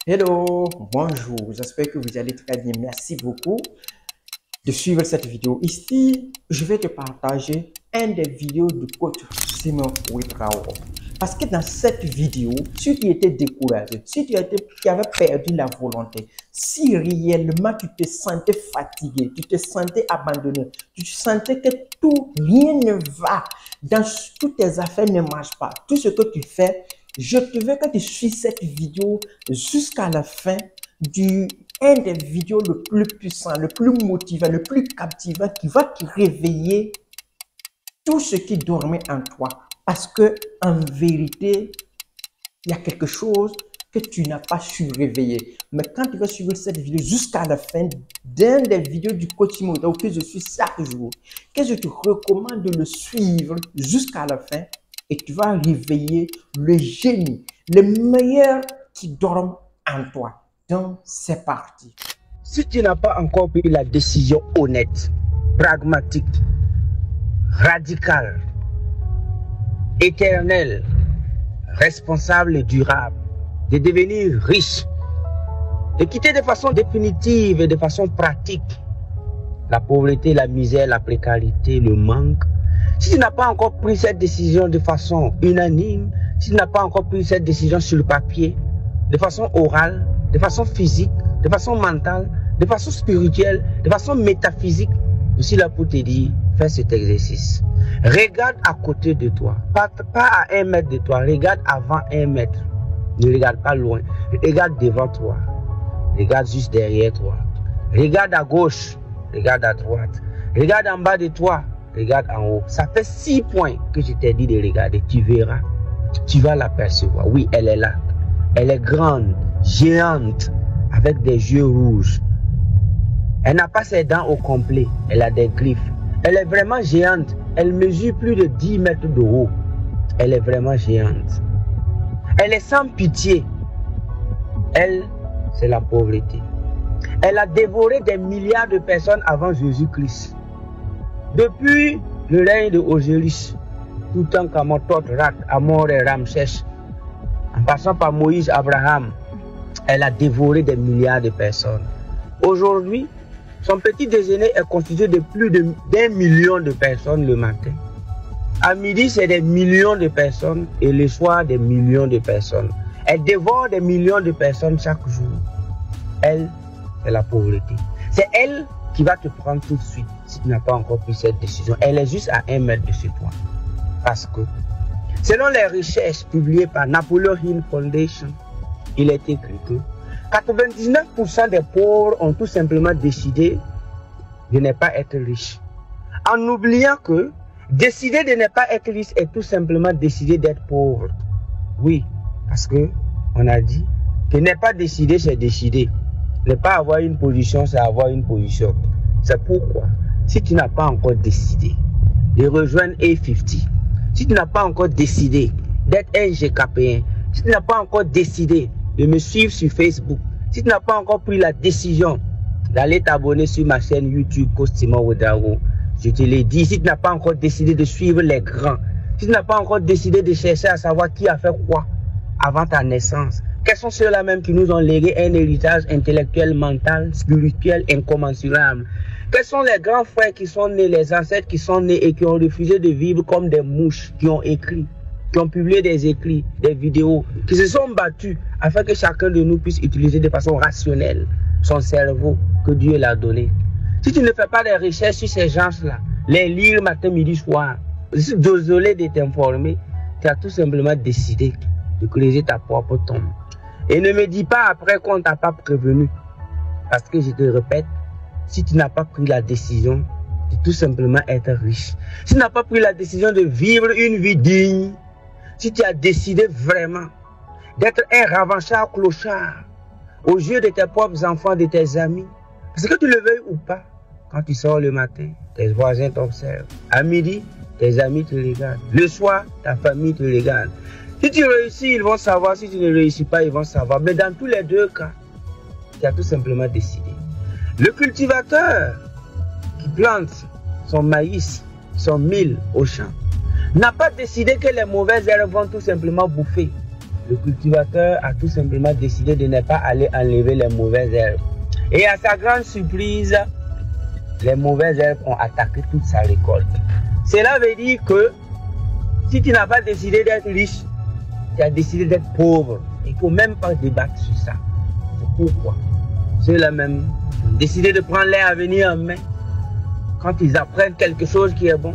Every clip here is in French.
Hello, bonjour, j'espère que vous allez très bien. Merci beaucoup de suivre cette vidéo. Ici, je vais te partager un des vidéos de coach Simon Witraogo. Parce que dans cette vidéo, si tu étais découragé, si tu avais perdu la volonté, si réellement tu te sentais fatigué, tu te sentais abandonné, tu sentais que rien ne va, dans toutes tes affaires ne marchent pas, tout ce que tu fais, je te veux que tu suives cette vidéo jusqu'à la fin un des vidéos le plus puissant, le plus motivant, le plus captivant qui va te réveiller tout ce qui dormait en toi. Parce que en vérité, il y a quelque chose que tu n'as pas su réveiller. Mais quand tu vas suivre cette vidéo jusqu'à la fin d'un des vidéos du coach Moda que je suis chaque jour, que je te recommande de le suivre jusqu'à la fin et tu vas réveiller le génie, le meilleur qui dorme en toi. Donc, c'est parti. Si tu n'as pas encore pris la décision honnête, pragmatique, radicale, éternelle, responsable et durable, de devenir riche, de quitter de façon définitive et de façon pratique la pauvreté, la misère, la précarité, le manque, si tu n'as pas encore pris cette décision de façon unanime, si tu n'as pas encore pris cette décision sur le papier, de façon orale, de façon physique, de façon mentale, de façon spirituelle, de façon métaphysique, je suis là pour te dire, fais cet exercice. Regarde à côté de toi, pas à 1 mètre de toi, regarde avant 1 mètre. Ne regarde pas loin, regarde devant toi, regarde juste derrière toi. Regarde à gauche, regarde à droite, regarde en bas de toi, regarde en haut. Ça fait 6 points que je t'ai dit de regarder, tu verras, tu vas l'apercevoir. Oui, elle est là, elle est grande, géante, avec des yeux rouges. Elle n'a pas ses dents au complet, elle a des griffes. Elle est vraiment géante, elle mesure plus de 10 mètres de haut. Elle est vraiment géante. Elle est sans pitié. Elle, c'est la pauvreté. Elle a dévoré des milliards de personnes avant Jésus-Christ. Depuis le règne de Osiris, tout en Kamotot, Rat, Amor et Ramsès, en passant par Moïse, Abraham, elle a dévoré des milliards de personnes. Aujourd'hui, son petit déjeuner est constitué de plus d'1 million de personnes le matin. À midi, c'est des millions de personnes et le soir, des millions de personnes. Elle dévore des millions de personnes chaque jour. Elle, c'est la pauvreté. C'est elle qui va te prendre tout de suite si tu n'as pas encore pris cette décision. Elle est juste à 1 mètre de chez toi. Parce que, selon les recherches publiées par Napoleon Hill Foundation, il est écrit que 99% des pauvres ont tout simplement décidé de ne pas être riches. En oubliant que décider de ne pas être riche est tout simplement décider d'être pauvre. Oui, parce que on a dit que ne pas décider, c'est décider. Ne pas avoir une position, c'est avoir une position. C'est pourquoi, si tu n'as pas encore décidé de rejoindre A50, si tu n'as pas encore décidé d'être un GKPN, si tu n'as pas encore décidé de me suivre sur Facebook, si tu n'as pas encore pris la décision d'aller t'abonner sur ma chaîne YouTube Coach Simon Witraogo, je te l'ai dit, si tu n'as pas encore décidé de suivre les grands, si tu n'as pas encore décidé de chercher à savoir qui a fait quoi avant ta naissance, quels sont ceux-là même qui nous ont légué un héritage intellectuel, mental, spirituel, incommensurable? Quels sont les grands frères qui sont nés, les ancêtres qui sont nés et qui ont refusé de vivre comme des mouches, qui ont écrit, qui ont publié des écrits, des vidéos, qui se sont battus afin que chacun de nous puisse utiliser de façon rationnelle son cerveau que Dieu l'a donné. Si tu ne fais pas des recherches sur ces gens-là, les lire matin, midi, soir, je suis désolé de t'informer, tu as tout simplement décidé de creuser ta propre tombe. Et ne me dis pas après qu'on ne t'a pas prévenu. Parce que je te répète, si tu n'as pas pris la décision de tout simplement être riche, si tu n'as pas pris la décision de vivre une vie digne, si tu as décidé vraiment d'être un revanchard clochard aux yeux de tes propres enfants, de tes amis, parce que tu le veuilles ou pas, quand tu sors le matin, tes voisins t'observent. À midi, tes amis te regardent. Le soir, ta famille te regarde. Si tu réussis, ils vont savoir. Si tu ne réussis pas, ils vont savoir. Mais dans tous les deux cas, tu as tout simplement décidé. Le cultivateur qui plante son maïs, son mil au champ, n'a pas décidé que les mauvaises herbes vont tout simplement bouffer le cultivateur a tout simplement décidé de ne pas aller enlever les mauvaises herbes. Et à sa grande surprise, les mauvaises herbes ont attaqué toute sa récolte. Cela veut dire que si tu n'as pas décidé d'être riche, tu as décidé d'être pauvre. Il ne faut même pas débattre sur ça. C'est pourquoi ceux-là même ont décidé de prendre leur avenir en main. Quand ils apprennent quelque chose qui est bon,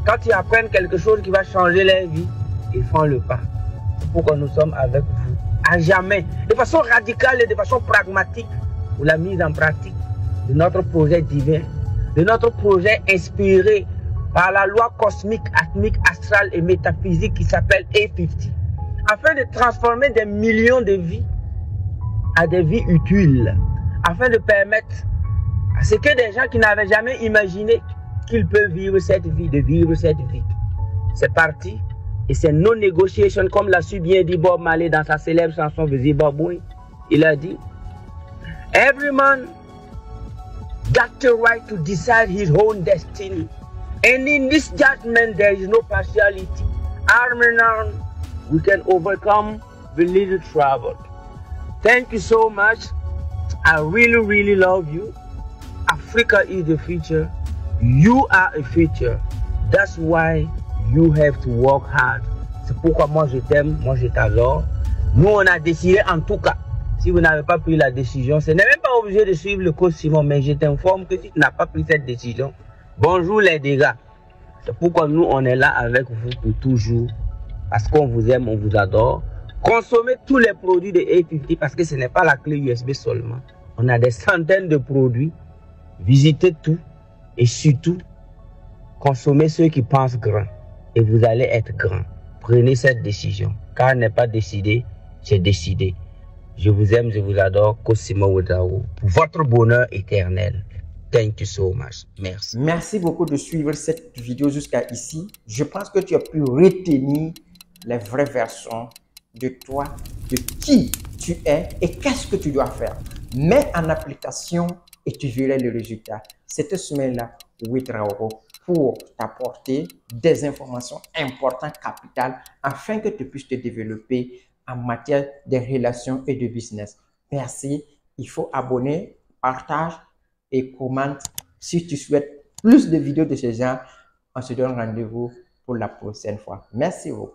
quand ils apprennent quelque chose qui va changer leur vie, ils font le pas. C'est pourquoi nous sommes avec vous à jamais, de façon radicale et de façon pragmatique, pour la mise en pratique de notre projet divin, de notre projet inspiré par la loi cosmique, atmique, astrale et métaphysique qui s'appelle A50, afin de transformer des millions de vies à des vies utiles, afin de permettre à ce que des gens qui n'avaient jamais imaginé qu'ils peuvent vivre cette vie, de vivre cette vie. C'est parti, et c'est no negotiation, comme l'a su bien dit Bob Marley dans sa célèbre chanson Visible Boy. Il a dit, every man got the right to decide his own destiny. And in this judgment, there is no partiality. Arm in arm, we can overcome the little trouble. Thank you so much. I really, really love you. Africa is the future. You are a future. That's why you have to work hard. C'est pourquoi moi je t'aime, moi je t'adore. Nous on a décidé en tout cas. Si vous n'avez pas pris la décision, ce n'est même pas obligé de suivre le coach Simon, mais je t'informe que si tu n'as pas pris cette décision, bonjour les dégâts. C'est pourquoi nous, on est là avec vous pour toujours. Parce qu'on vous aime, on vous adore. Consommez tous les produits de A50 parce que ce n'est pas la clé USB seulement. On a des centaines de produits. Visitez tout et surtout, consommez ceux qui pensent grand. Et vous allez être grand. Prenez cette décision. Car n'est pas décidé, c'est décidé. Je vous aime, je vous adore. Cosimo Ouedraogo. Pour votre bonheur éternel. Thank you so much. Merci. Merci beaucoup de suivre cette vidéo jusqu'à ici. Je pense que tu as pu retenir les vraies versions de toi, de qui tu es et qu'est-ce que tu dois faire. Mets en application et tu verras le résultat. Cette semaine-là, Ouedraogo pour t'apporter des informations importantes, capitales, afin que tu puisses te développer en matière de relations et de business. Merci. Il faut abonner, partage et commente. Si tu souhaites plus de vidéos de ce genre, on se donne rendez-vous pour la prochaine fois. Merci beaucoup.